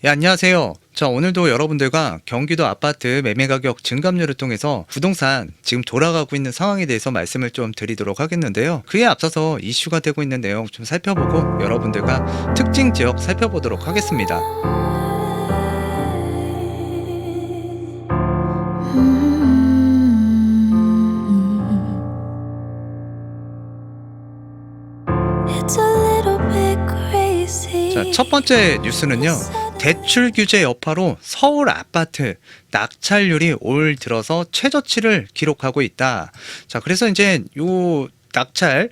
예, 안녕하세요. 자, 오늘도 여러분들과 경기도 아파트 매매 가격 증감률을 통해서 부동산 지금 돌아가고 있는 상황에 대해서 말씀을 좀 드리도록 하겠는데요. 그에 앞서서 이슈가 되고 있는 내용 좀 살펴보고 여러분들과 특징 지역 살펴보도록 하겠습니다. 자, 첫 번째 뉴스는요. 대출 규제 여파로 서울 아파트 낙찰률이 올 들어서 최저치를 기록하고 있다. 자, 그래서 이제 요 낙찰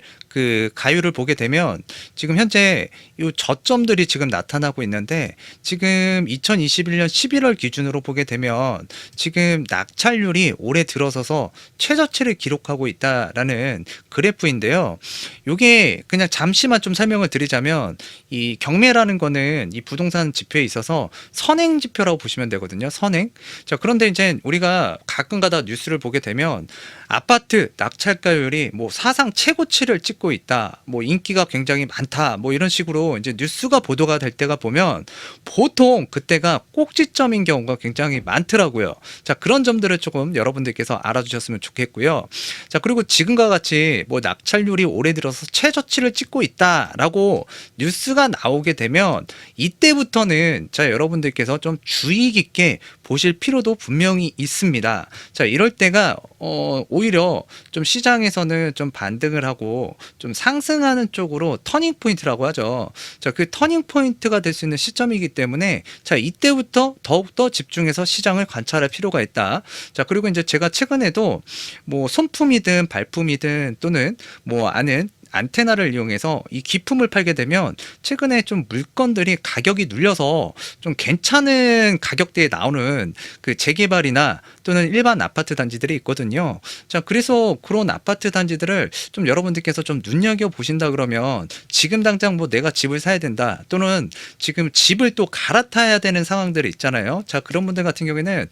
가율을 보게 되면 지금 현재 요 저점들이 지금 나타나고 있는데, 지금 2021년 11월 기준으로 보게 되면 지금 낙찰률이 올해 들어서서 최저치를 기록하고 있다라는 그래프인데요. 요게 그냥 잠시만 좀 설명을 드리자면, 이 경매라는 거는 이 부동산 지표에 있어서 선행 지표라고 보시면 되거든요. 선행. 자, 그런데 이제 우리가 가끔가다 뉴스를 보게 되면 아파트 낙찰가율이 뭐 사상 최고치를 찍고 있다, 뭐 인기가 굉장히 많다, 뭐 이런 식으로 이제 뉴스가 보도가 될 때가 보면 보통 그때가 꼭지점인 경우가 굉장히 많더라고요. 자, 그런 점들을 조금 여러분들께서 알아주셨으면 좋겠고요. 자, 그리고 지금과 같이 뭐 낙찰률이 올해 들어서 최저치를 찍고 있다라고 뉴스가 나오게 되면 이때부터는 자, 여러분들께서 좀 주의 깊게 보실 필요도 분명히 있습니다. 자, 이럴 때가 오히려 좀 시장에서는 좀 반등을 하고 좀 상승하는 쪽으로 터닝 포인트라고 하죠. 자, 그 터닝 포인트가 될 수 있는 시점이기 때문에 자, 이때부터 더욱더 집중해서 시장을 관찰할 필요가 있다. 자, 그리고 이제 제가 최근에도 뭐 손품이든 발품이든 또는 뭐 아는 안테나를 이용해서 이 기품을 팔게 되면 최근에 좀 물건들이 가격이 눌려서 좀 괜찮은 가격대에 나오는 그 재개발이나 또는 일반 아파트 단지들이 있거든요. 자, 그래서 그런 아파트 단지들을 좀 여러분들께서 좀 눈여겨 보신다 그러면 지금 당장 뭐 내가 집을 사야 된다, 또는 지금 집을 또 갈아타야 되는 상황들이 있잖아요. 자, 그런 분들 같은 경우에는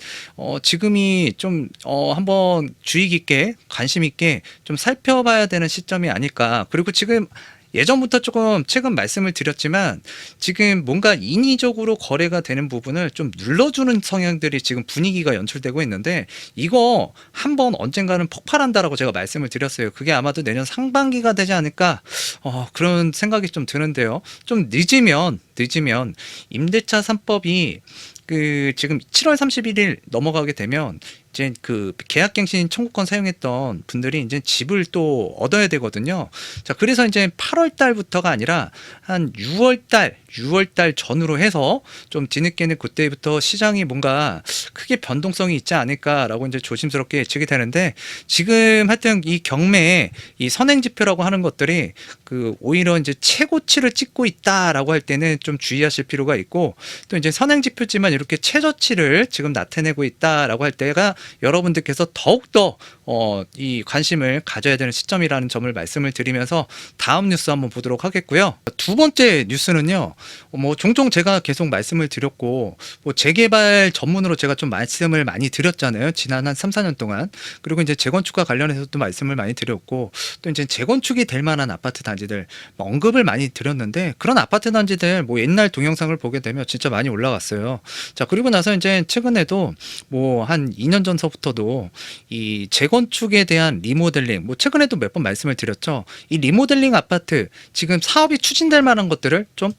지금이 좀 한번 주의 깊게 관심 있게 좀 살펴봐야 되는 시점이 아닐까. 그리고 지금 예전부터 조금 최근 말씀을 드렸지만 지금 뭔가 인위적으로 거래가 되는 부분을 좀 눌러주는 성향들이 지금 분위기가 연출되고 있는데, 이거 한번 언젠가는 폭발한다라고 제가 말씀을 드렸어요. 그게 아마도 내년 상반기가 되지 않을까 그런 생각이 좀 드는데요. 좀 늦으면 임대차 3법이 지금 7월 31일 넘어가게 되면 이제 계약갱신 청구권 사용했던 분들이 이제 집을 또 얻어야 되거든요. 자, 그래서 이제 8월 달부터가 아니라 한 6월 달 전후로 해서 좀 뒤늦게는 그때부터 시장이 뭔가 크게 변동성이 있지 않을까라고 이제 조심스럽게 예측이 되는데, 지금 하여튼 이 경매에 이 선행 지표라고 하는 것들이 오히려 이제 최고치를 찍고 있다라고 할 때는 좀 주의하실 필요가 있고, 또 이제 선행 지표지만 이렇게 최저치를 지금 나타내고 있다라고 할 때가 여러분들께서 더욱더 이 관심을 가져야 되는 시점이라는 점을 말씀을 드리면서 다음 뉴스 한번 보도록 하겠고요. 두 번째 뉴스는요. 뭐 종종 제가 계속 말씀을 드렸고, 뭐 재개발 전문으로 제가 좀 말씀을 많이 드렸잖아요. 지난 한 3, 4년 동안. 그리고 이제 재건축과 관련해서도 말씀을 많이 드렸고, 또 이제 재건축이 될 만한 아파트 단지들 언급을 많이 드렸는데, 그런 아파트 단지들 뭐 옛날 동영상을 보게 되면 진짜 많이 올라갔어요. 자, 그리고 나서 이제 최근에도 뭐 한 2년 전서부터도 이 재건축에 대한 리모델링, 뭐 최근에도 몇 번 말씀을 드렸죠. 이 리모델링 아파트 지금 사업이 추진될 만한 것들을 좀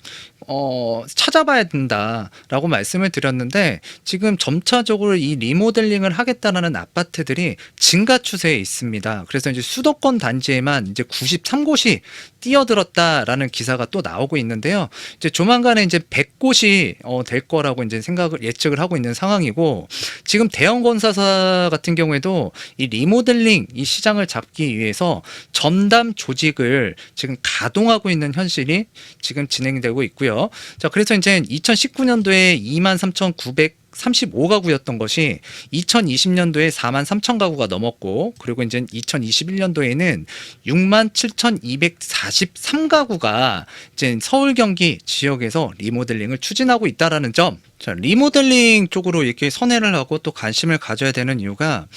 찾아봐야 된다라고 말씀을 드렸는데, 지금 점차적으로 이 리모델링을 하겠다라는 아파트들이 증가 추세에 있습니다. 그래서 이제 수도권 단지에만 이제 93곳이 뛰어들었다라는 기사가 또 나오고 있는데요. 이제 조만간에 이제 100곳이 될 거라고 이제 예측을 하고 있는 상황이고, 지금 대형 건설사 같은 경우에도 이 리모델링 이 시장을 잡기 위해서 전담 조직을 지금 가동하고 있는 현실이 지금 진행되고 있고요. 자, 그래서 이제 2019년도에 23,935가구였던 것이 2020년도에 43,000가구가 넘었고, 그리고 이제 2021년도에는 67,243가구가 이제 서울 경기 지역에서 리모델링을 추진하고 있다라는 점. 자, 리모델링 쪽으로 이렇게 선회를 하고 또 관심을 가져야 되는 이유가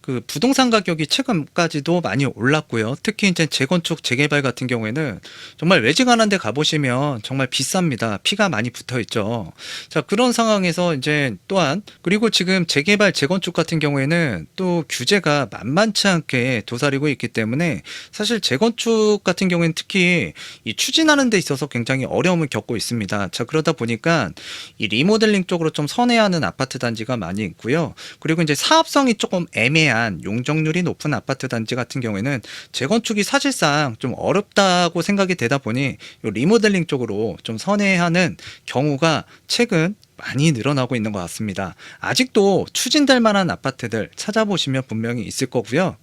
그 부동산 가격이 최근까지도 많이 올랐고요. 특히 이제 재건축, 재개발 같은 경우에는 정말 외지간한 데 가보시면 정말 비쌉니다. 피가 많이 붙어 있죠. 자, 그런 상황에서 이제 또한 그리고 지금 재개발, 재건축 같은 경우에는 또 규제가 만만치 않게 도사리고 있기 때문에 사실 재건축 같은 경우에는 특히 이 추진하는 데 있어서 굉장히 어려움을 겪고 있습니다. 자, 그러다 보니까 이 리모델링 쪽으로 좀 선회하는 아파트 단지가 많이 있고요. 그리고 이제 사업성이 조금 애매한 용적률이 높은 아파트 단지 같은 경우에는 재건축이 사실상 좀 어렵다고 생각이 되다 보니 이 리모델링 쪽으로 좀 선회하는 경우가 최근 많이 늘어나고 있는 것 같습니다. 아직도 추진될 만한 아파트들 찾아보시면 분명히 있을 거고요.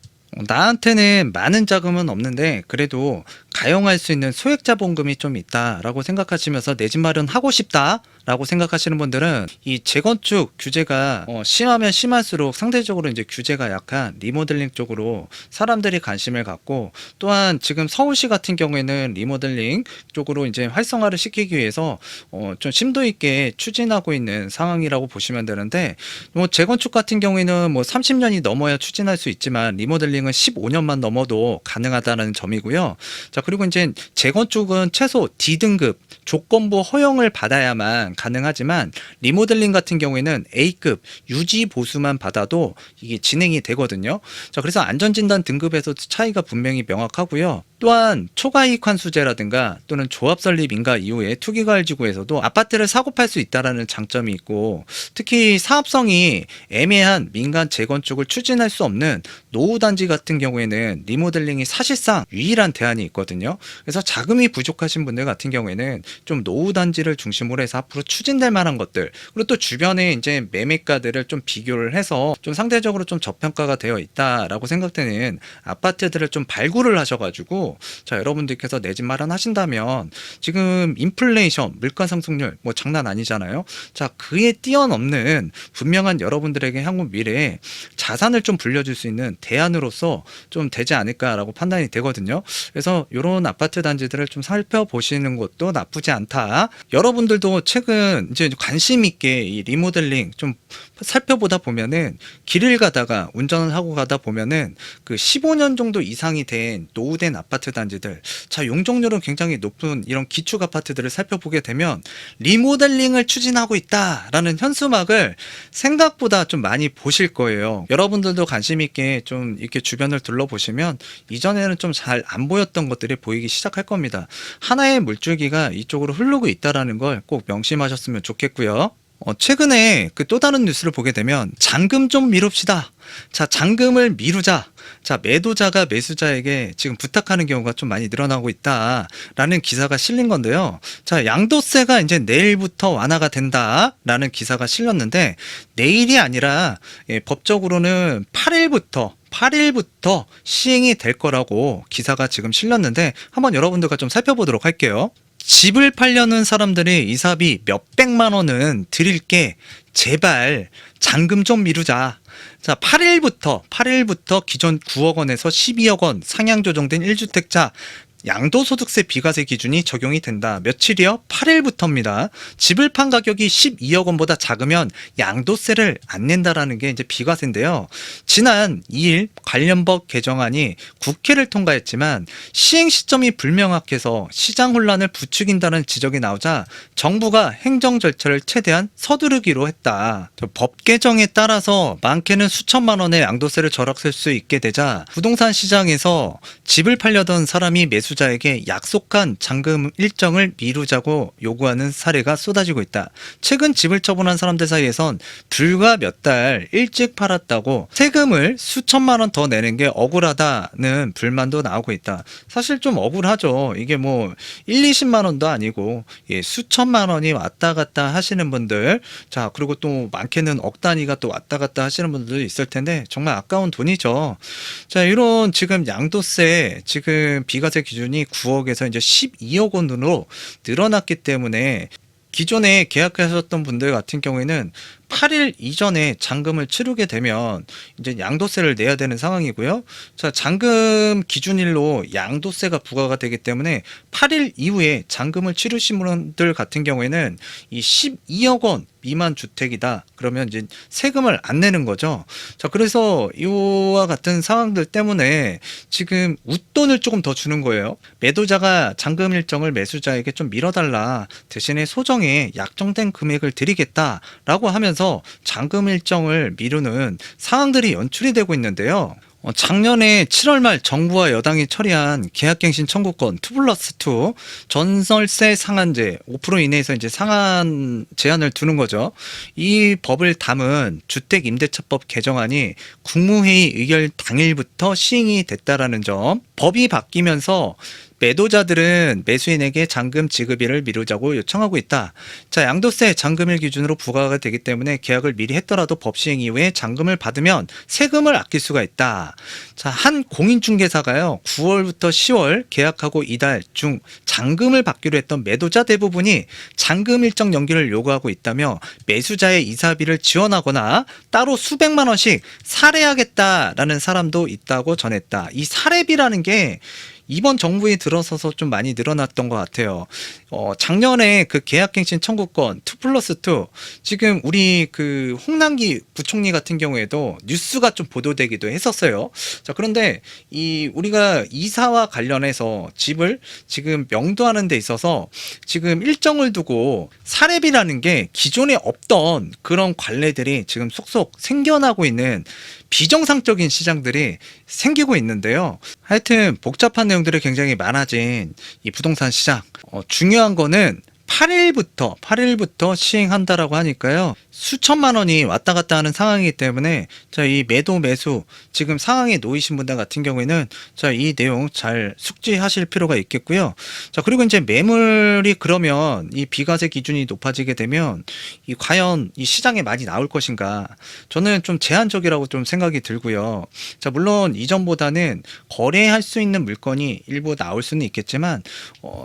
나한테는 많은 자금은 없는데 그래도 가용할 수 있는 소액자본금이 좀 있다라고 생각하시면서 내 집 마련하고 싶다라고 생각하시는 분들은 이 재건축 규제가 심하면 심할수록 상대적으로 이제 규제가 약한 리모델링 쪽으로 사람들이 관심을 갖고, 또한 지금 서울시 같은 경우에는 리모델링 쪽으로 이제 활성화를 시키기 위해서 좀 심도 있게 추진하고 있는 상황이라고 보시면 되는데, 뭐 재건축 같은 경우에는 뭐 30년이 넘어야 추진할 수 있지만 리모델링은 15년만 넘어도 가능하다는 점이고요. 자, 그리고 이제 재건축은 최소 D등급 조건부 허용을 받아야만 가능하지만 리모델링 같은 경우에는 A급 유지 보수만 받아도 이게 진행이 되거든요. 자, 그래서 안전진단 등급에서 차이가 분명히 명확하고요. 또한 초과이익 환수제라든가 또는 조합 설립 인가 이후에 투기과열지구에서도 아파트를 사고 팔 수 있다라는 장점이 있고, 특히 사업성이 애매한 민간 재건축을 추진할 수 없는 노후단지 같은 경우에는 리모델링이 사실상 유일한 대안이 있거든요. 그래서 자금이 부족하신 분들 같은 경우에는 좀 노후단지를 중심으로 해서 앞으로 추진될 만한 것들, 그리고 또 주변에 이제 매매가들을 좀 비교를 해서 좀 상대적으로 좀 저평가가 되어 있다라고 생각되는 아파트들을 좀 발굴을 하셔가지고, 자, 여러분들께서 내 집 마련하신다면 지금 인플레이션, 물가 상승률 뭐 장난 아니잖아요. 자, 그에 뛰어넘는 분명한 여러분들에게 향후 미래에 자산을 좀 불려줄 수 있는 대안으로서 좀 되지 않을까라고 판단이 되거든요. 그래서 이런 아파트 단지들을 좀 살펴보시는 것도 나쁘지 않다. 여러분들도 최근 이제 관심 있게 이 리모델링 좀 살펴보다 보면은 길을 가다가 운전을 하고 가다 보면은 그 15년 정도 이상이 된 노후된 아파트 단지들, 자, 용적률은 굉장히 높은 이런 기축 아파트들을 살펴보게 되면 리모델링을 추진하고 있다라는 현수막을 생각보다 좀 많이 보실 거예요. 여러분들도 관심 있게 좀 이렇게 주변을 둘러보시면 이전에는 좀 잘 안 보였던 것들이 보이기 시작할 겁니다. 하나의 물줄기가 이쪽으로 흐르고 있다라는 걸 꼭 명심하셨으면 좋겠고요. 최근에 그 또 다른 뉴스를 보게 되면 잔금 좀 미룹시다. 자, 잔금을 미루자. 자, 매도자가 매수자에게 지금 부탁하는 경우가 좀 많이 늘어나고 있다라는 기사가 실린 건데요. 자, 양도세가 이제 내일부터 완화가 된다라는 기사가 실렸는데, 내일이 아니라 법적으로는 8일부터 시행이 될 거라고 기사가 지금 실렸는데, 한번 여러분들과 좀 살펴보도록 할게요. 집을 팔려는 사람들이 이사비 몇백만 원은 드릴게, 제발 잔금 좀 미루자. 자, 8일부터 기존 9억 원에서 12억 원 상향 조정된 1주택자 양도소득세 비과세 기준이 적용이 된다. 며칠이요? 8일부터입니다. 집을 판 가격이 12억 원보다 작으면 양도세를 안 낸다라는 게 이제 비과세인데요. 지난 2일 관련 법 개정안이 국회를 통과했지만 시행 시점이 불명확해서 시장 혼란을 부추긴다는 지적이 나오자 정부가 행정 절차를 최대한 서두르기로 했다. 법 개정에 따라서 많게는 수천만 원의 양도세를 절약할 수 있게 되자 부동산 시장에서 집을 팔려던 사람이 매수자에게 약속한 잔금 일정을 미루자고 요구하는 사례가 쏟아지고 있다. 최근 집을 처분한 사람들 사이에선 불과 몇 달 일찍 팔았다고 세금을 수천만 원 더 내는 게 억울하다는 불만도 나오고 있다. 사실 좀 억울하죠. 이게 뭐 1, 20만 원도 아니고 수천만 원이 왔다 갔다 하시는 분들, 자, 그리고 또 많게는 억 단위가 또 왔다 갔다 하시는 분들도 있을 텐데 정말 아까운 돈이죠. 자, 이런 지금 양도세 지금 비과세 기준이 9억에서 이제 12억 원으로 늘어났기 때문에 기존에 계약하셨던 분들 같은 경우에는 8일 이전에 잔금을 치르게 되면 이제 양도세를 내야 되는 상황이고요. 자, 잔금 기준일로 양도세가 부과가 되기 때문에 8일 이후에 잔금을 치르신 분들 같은 경우에는 이 12억 원 미만 주택이다. 그러면 이제 세금을 안 내는 거죠. 자, 그래서 이와 같은 상황들 때문에 지금 웃돈을 조금 더 주는 거예요. 매도자가 잔금 일정을 매수자에게 좀 미뤄달라. 대신에 소정의 약정된 금액을 드리겠다라고 하면서 잔금 일정을 미루는 상황들이 연출이 되고 있는데요. 작년에 7월 말 정부와 여당이 처리한 계약갱신 청구권 2+2 전월세 상한제 5% 이내에서 이제 상한 제한을 두는 거죠. 이 법을 담은 주택임대차법 개정안이 국무회의 의결 당일부터 시행이 됐다라는 점. 법이 바뀌면서 매도자들은 매수인에게 잔금 지급일을 미루자고 요청하고 있다. 자, 양도세 잔금일 기준으로 부과가 되기 때문에 계약을 미리 했더라도 법 시행 이후에 잔금을 받으면 세금을 아낄 수가 있다. 자, 한 공인중개사가요, 9월부터 10월 계약하고 이달 중 잔금을 받기로 했던 매도자 대부분이 잔금 일정 연기를 요구하고 있다며 매수자의 이사비를 지원하거나 따로 수백만 원씩 살해하겠다라는 사람도 있다고 전했다. 이 살해비라는 게 이번 정부에 들어서서 좀 많이 늘어났던 것 같아요. 작년에 그 계약갱신 청구권 2+2 지금 우리 그 홍남기 부총리 같은 경우에도 뉴스가 좀 보도되기도 했었어요. 자, 그런데 이 우리가 이사와 관련해서 집을 지금 명도하는 데 있어서 지금 일정을 두고 사례비라는 게 기존에 없던 그런 관례들이 지금 속속 생겨나고 있는 비정상적인 시장들이 생기고 있는데요. 하여튼 복잡한 내용들이 굉장히 많아진 이 부동산 시장. 중요한 거는 8일부터 시행한다라고 하니까요. 수천만 원이 왔다 갔다 하는 상황이기 때문에 자, 이 매도 매수 지금 상황에 놓이신 분들 같은 경우에는 자, 이 내용 잘 숙지하실 필요가 있겠고요. 자, 그리고 이제 매물이 그러면 이 비과세 기준이 높아지게 되면 이 과연 이 시장에 많이 나올 것인가? 저는 좀 제한적이라고 좀 생각이 들고요. 자, 물론 이전보다는 거래할 수 있는 물건이 일부 나올 수는 있겠지만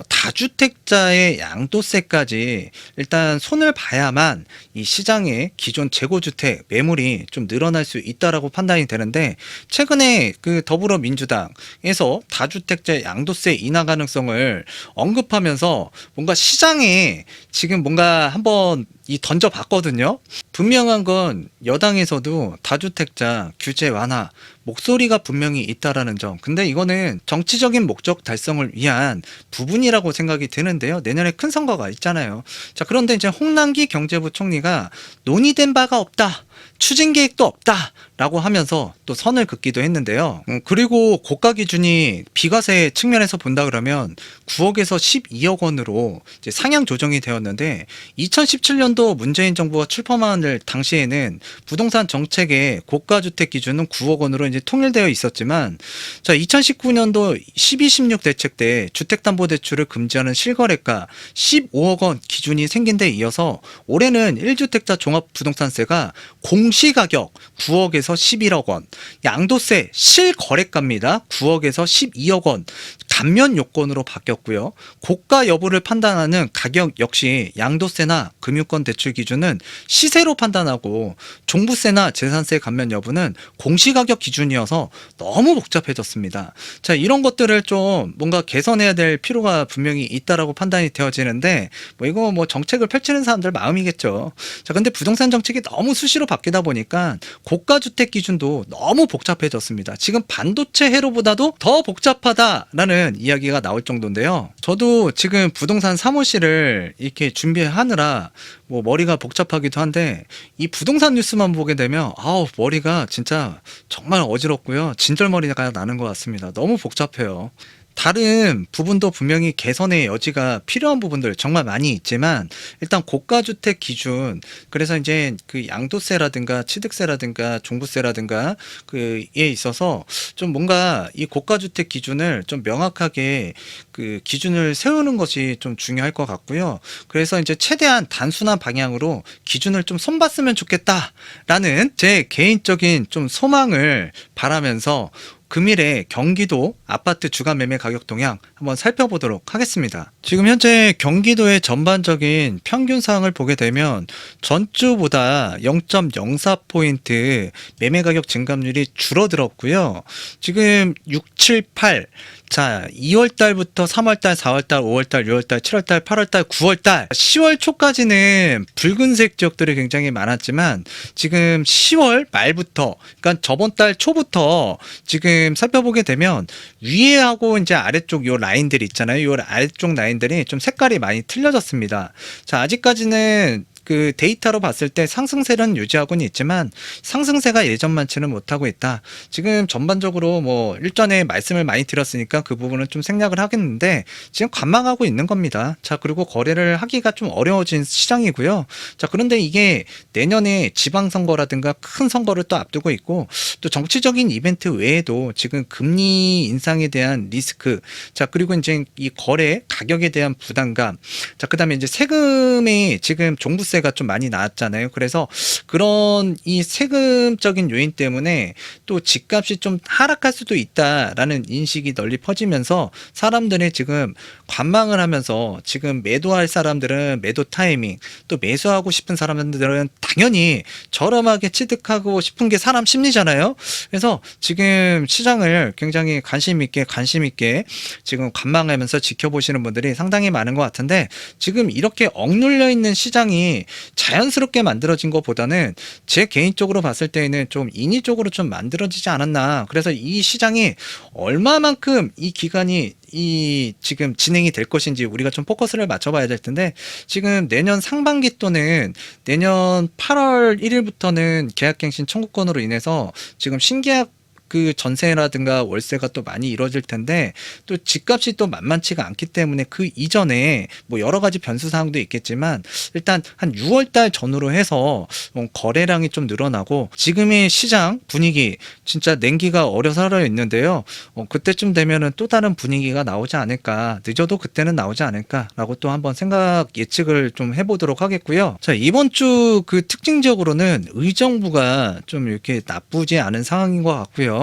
다주택자의 양도세까지 일단 손을 봐야만 이 시장에 기존 재고주택 매물이 좀 늘어날 수 있다라고 판단이 되는데, 최근에 그 더불어민주당에서 다주택자 양도세 인하 가능성을 언급하면서 뭔가 시장에 지금 뭔가 한번 던져봤거든요. 분명한 건 여당에서도 다주택자 규제 완화 목소리가 분명히 있다라는 점. 근데 이거는 정치적인 목적 달성을 위한 부분이라고 생각이 드는데요. 내년에 큰 선거가 있잖아요. 자, 그런데 이제 홍남기 경제부총리가 논의된 바가 없다. 추진 계획도 없다라고 하면서 또 선을 긋기도 했는데요. 그리고 고가 기준이 비과세 측면에서 본다 그러면 9억에서 12억 원으로 이제 상향 조정이 되었는데, 2017년도 문재인 정부가 출범할 당시에는 부동산 정책의 고가 주택 기준은 9억 원으로 이제 통일되어 있었지만, 자, 2019년도 12.16 대책 때 주택담보대출을 금지하는 실거래가 15억 원 기준이 생긴 데 이어서 올해는 1주택자 종합부동산세가 공시가격 9억에서 11억 원, 양도세 실거래가입니다. 9억에서 12억 원 감면 요건으로 바뀌었고요. 고가 여부를 판단하는 가격 역시 양도세나 금융권 대출 기준은 시세로 판단하고, 종부세나 재산세 감면 여부는 공시가격 기준이어서 너무 복잡해졌습니다. 자, 이런 것들을 좀 뭔가 개선해야 될 필요가 분명히 있다라고 판단이 되어지는데, 이거 정책을 펼치는 사람들 마음이겠죠. 자, 근데 부동산 정책이 너무 수시로 바뀌다 보니까 고가 주택 기준도 너무 복잡해졌습니다. 지금 반도체 회로보다도 더 복잡하다라는 이야기가 나올 정도인데요. 저도 지금 부동산 사무실을 이렇게 준비하느라 머리가 복잡하기도 한데, 이 부동산 뉴스만 보게 되면 머리가 진짜 정말 어지럽고요. 진절머리가 나는 것 같습니다. 너무 복잡해요. 다른 부분도 분명히 개선의 여지가 필요한 부분들 정말 많이 있지만, 일단 고가주택 기준, 그래서 이제 그 양도세라든가 취득세라든가 종부세라든가 그에 있어서 좀 뭔가 이 고가주택 기준을 좀 명확하게 그 기준을 세우는 것이 좀 중요할 것 같고요. 그래서 이제 최대한 단순한 방향으로 기준을 좀 손봤으면 좋겠다라는 제 개인적인 좀 소망을 바라면서, 금일의 경기도 아파트 주간 매매 가격 동향 한번 살펴보도록 하겠습니다. 지금 현재 경기도의 전반적인 평균 사항을 보게 되면 전주보다 0.04포인트 매매 가격 증감률이 줄어들었고요. 지금 6, 7, 8 자, 2월달부터 3월달, 4월달, 5월달, 6월달, 7월달, 8월달, 9월달, 10월 초까지는 붉은색 지역들이 굉장히 많았지만 지금 10월 말부터, 그러니까 저번 달 초부터 지금 살펴보게 되면 위에하고 이제 아래쪽 요 라인들이 있잖아요. 요 아래쪽 라인들이 좀 색깔이 많이 틀려졌습니다. 자, 아직까지는 그 데이터로 봤을 때 상승세는 유지하고는 있지만 상승세가 예전만치는 못하고 있다. 지금 전반적으로 뭐 일전에 말씀을 많이 드렸으니까 그 부분은 좀 생략을 하겠는데 지금 관망하고 있는 겁니다. 자, 그리고 거래를 하기가 좀 어려워진 시장이고요. 자, 그런데 이게 내년에 지방선거라든가 큰 선거를 또 앞두고 있고 또 정치적인 이벤트 외에도 지금 금리 인상에 대한 리스크, 자, 그리고 이제 이 거래 가격에 대한 부담감, 자, 그 다음에 이제 세금이 지금 종부세 가 좀 많이 나왔잖아요. 그래서 그런 이 세금적인 요인 때문에 또 집값이 좀 하락할 수도 있다라는 인식이 널리 퍼지면서 사람들이 지금 관망을 하면서 지금 매도할 사람들은 매도 타이밍, 또 매수하고 싶은 사람들은 당연히 저렴하게 취득하고 싶은 게 사람 심리잖아요. 그래서 지금 시장을 굉장히 관심 있게 지금 관망하면서 지켜보시는 분들이 상당히 많은 것 같은데 지금 이렇게 억눌려 있는 시장이 자연스럽게 만들어진 것보다는 제 개인적으로 봤을 때에는 좀 인위적으로 좀 만들어지지 않았나. 그래서 이 시장이 얼마만큼 이 기간이 이 지금 진행이 될 것인지 우리가 좀 포커스를 맞춰봐야 될 텐데 지금 내년 상반기 또는 내년 8월 1일부터는 계약갱신 청구권으로 인해서 지금 신계약 그 전세라든가 월세가 또 많이 이루어질 텐데 또 집값이 또 만만치가 않기 때문에 그 이전에 뭐 여러 가지 변수 사항도 있겠지만 일단 한 6월 달 전후로 해서 거래량이 좀 늘어나고 지금의 시장 분위기 진짜 냉기가 어려서려 있는데요. 그때쯤 되면은 또 다른 분위기가 나오지 않을까, 늦어도 그때는 나오지 않을까라고 또 한번 생각 예측을 좀 해보도록 하겠고요. 자, 이번 주 그 특징적으로는 의정부가 좀 이렇게 나쁘지 않은 상황인 것 같고요.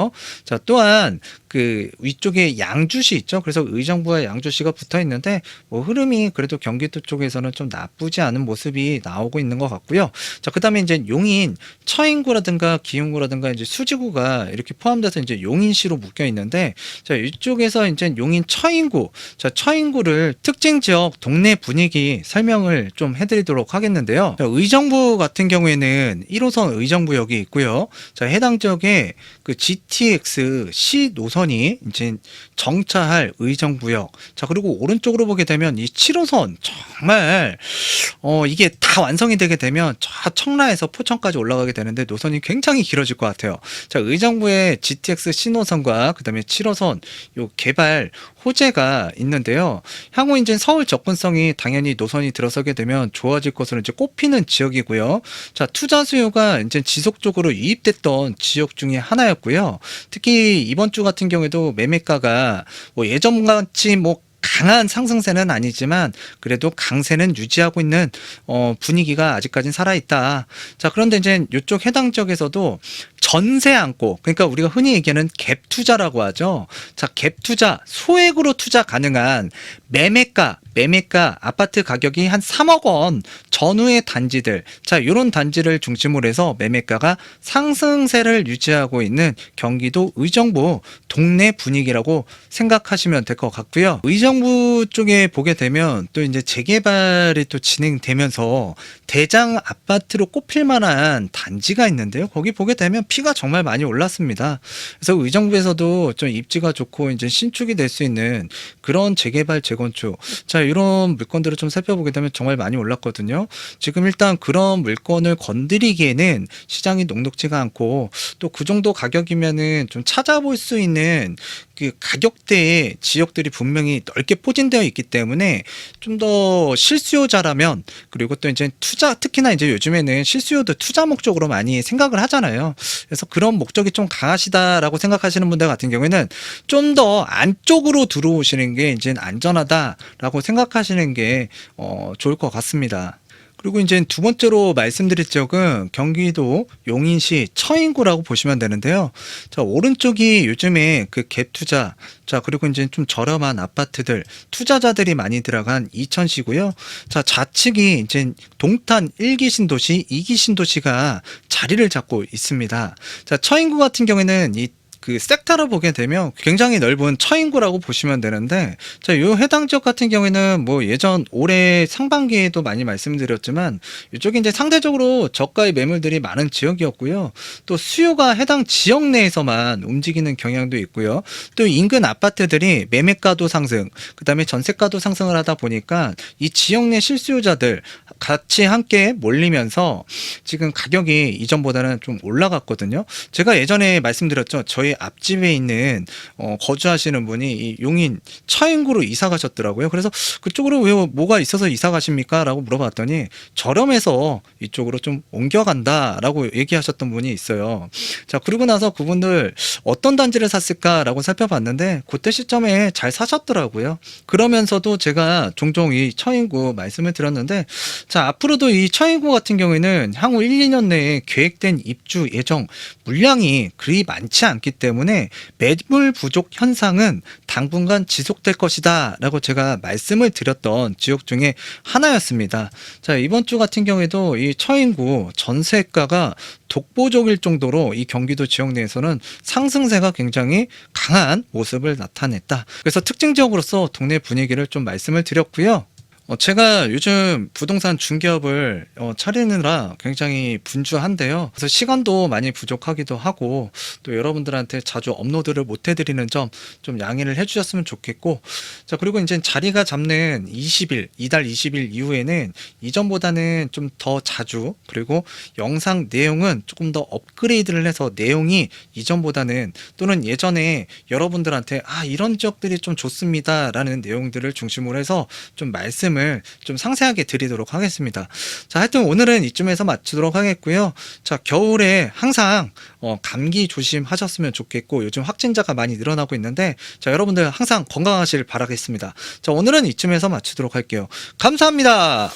자, 또한 그 위쪽에 양주시 있죠. 그래서 의정부와 양주시가 붙어 있는데 뭐 흐름이 그래도 경기도 쪽에서는 좀 나쁘지 않은 모습이 나오고 있는 것 같고요. 자, 그다음에 이제 용인 처인구라든가 기흥구라든가 이제 수지구가 이렇게 포함돼서 이제 용인시로 묶여 있는데 자, 이쪽에서 이제 용인 처인구, 자, 처인구를 특징 지역 동네 분위기 설명을 좀 해드리도록 하겠는데요. 자, 의정부 같은 경우에는 1호선 의정부역이 있고요. 자, 해당 지역에 그 GTX C 노선이 이제 정차할 의정부역. 자, 그리고 오른쪽으로 보게 되면 이 7호선 정말 이게 다 완성이 되게 되면 저 청라에서 포천까지 올라가게 되는데 노선이 굉장히 길어질 것 같아요. 자, 의정부의 GTX C 노선과 그다음에 7호선 요 개발 호재가 있는데요. 향후 이제 서울 접근성이 당연히 노선이 들어서게 되면 좋아질 것으로 이제 꼽히는 지역이고요. 자, 투자 수요가 이제 지속적으로 유입됐던 지역 중에 하나였고요. 특히 이번 주 같은 경우에도 매매가가 뭐 예전같이 뭐 강한 상승세는 아니지만 그래도 강세는 유지하고 있는 분위기가 아직까지는 살아있다. 자, 그런데 이제 이쪽 해당 지역에서도 전세 안고, 그러니까 우리가 흔히 얘기하는 갭 투자라고 하죠. 자, 갭 투자, 소액으로 투자 가능한 매매가 아파트 가격이 한 3억 원 전후의 단지들, 자, 이런 단지를 중심으로 해서 매매가가 상승세를 유지하고 있는 경기도 의정부 동네 분위기라고 생각하시면 될 것 같고요. 의정부 쪽에 보게 되면 또 이제 재개발이 또 진행되면서 대장 아파트로 꼽힐 만한 단지가 있는데요. 거기 보게 되면 피가 정말 많이 올랐습니다. 그래서 의정부에서도 좀 입지가 좋고 이제 신축이 될 수 있는 그런 재개발 재건축, 자, 이런 물건들을 좀 살펴보게 되면 정말 많이 올랐거든요. 지금 일단 그런 물건을 건드리기에는 시장이 녹록지가 않고 또 그 정도 가격이면은 좀 찾아볼 수 있는 그 가격대의 지역들이 분명히 넓게 포진되어 있기 때문에 좀 더 실수요자라면, 그리고 또 이제 투자, 특히나 이제 요즘에는 실수요도 투자 목적으로 많이 생각을 하잖아요. 그래서 그런 목적이 좀 강하시다라고 생각하시는 분들 같은 경우에는 좀 더 안쪽으로 들어오시는 게 이제 안전하다라고 생각하시는 게 좋을 것 같습니다. 그리고 이제 두 번째로 말씀드릴 지역은 경기도 용인시 처인구라고 보시면 되는데요. 자, 오른쪽이 요즘에 그 갭 투자, 자, 그리고 이제 좀 저렴한 아파트들, 투자자들이 많이 들어간 이천시고요. 자, 좌측이 이제 동탄 1기 신도시, 2기 신도시가 자리를 잡고 있습니다. 자, 처인구 같은 경우에는 그 섹터로 보게 되면 굉장히 넓은 처인구라고 보시면 되는데, 자, 요 해당 지역 같은 경우에는 뭐 예전 올해 상반기에도 많이 말씀드렸지만 이쪽이 이제 상대적으로 저가의 매물들이 많은 지역이었고요. 또 수요가 해당 지역 내에서만 움직이는 경향도 있고요. 또 인근 아파트들이 매매가도 상승, 그다음에 전세가도 상승을 하다 보니까 이 지역 내 실수요자들 같이 함께 몰리면서 지금 가격이 이전보다는 좀 올라갔거든요. 제가 예전에 말씀드렸죠. 저희 앞집에 있는 거주하시는 분이 이 용인 처인구로 이사 가셨더라고요. 그래서 그쪽으로 왜 뭐가 있어서 이사 가십니까? 라고 물어봤더니 저렴해서 이쪽으로 좀 옮겨간다라고 얘기하셨던 분이 있어요. 자, 그러고 나서 그분들 어떤 단지를 샀을까라고 살펴봤는데 그때 시점에 잘 사셨더라고요. 그러면서도 제가 종종 이 처인구 말씀을 드렸는데, 자, 앞으로도 이 처인구 같은 경우에는 향후 1, 2년 내에 계획된 입주 예정 물량이 그리 많지 않기 때문에 매물 부족 현상은 당분간 지속될 것이다 라고 제가 말씀을 드렸던 지역 중에 하나였습니다. 자, 이번 주 같은 경우에도 이 처인구 전세가가 독보적일 정도로 이 경기도 지역 내에서는 상승세가 굉장히 강한 모습을 나타냈다. 그래서 특징 지역으로서 동네 분위기를 좀 말씀을 드렸고요. 제가 요즘 부동산 중개업을 차리느라 굉장히 분주한데요. 그래서 시간도 많이 부족하기도 하고 또 여러분들한테 자주 업로드를 못 해드리는 점 좀 양해를 해주셨으면 좋겠고, 자, 그리고 이제 자리가 잡는 20일, 이달 20일 이후에는 이전보다는 좀 더 자주, 그리고 영상 내용은 조금 더 업그레이드를 해서 내용이 이전보다는 또는 예전에 여러분들한테 이런 지역들이 좀 좋습니다 라는 내용들을 중심으로 해서 좀 말씀을 좀 상세하게 드리도록 하겠습니다. 자, 하여튼 오늘은 이쯤에서 마치도록 하겠고요. 자, 겨울에 항상 감기 조심하셨으면 좋겠고, 요즘 확진자가 많이 늘어나고 있는데, 자, 여러분들 항상 건강하실 바라겠습니다. 자, 오늘은 이쯤에서 마치도록 할게요. 감사합니다.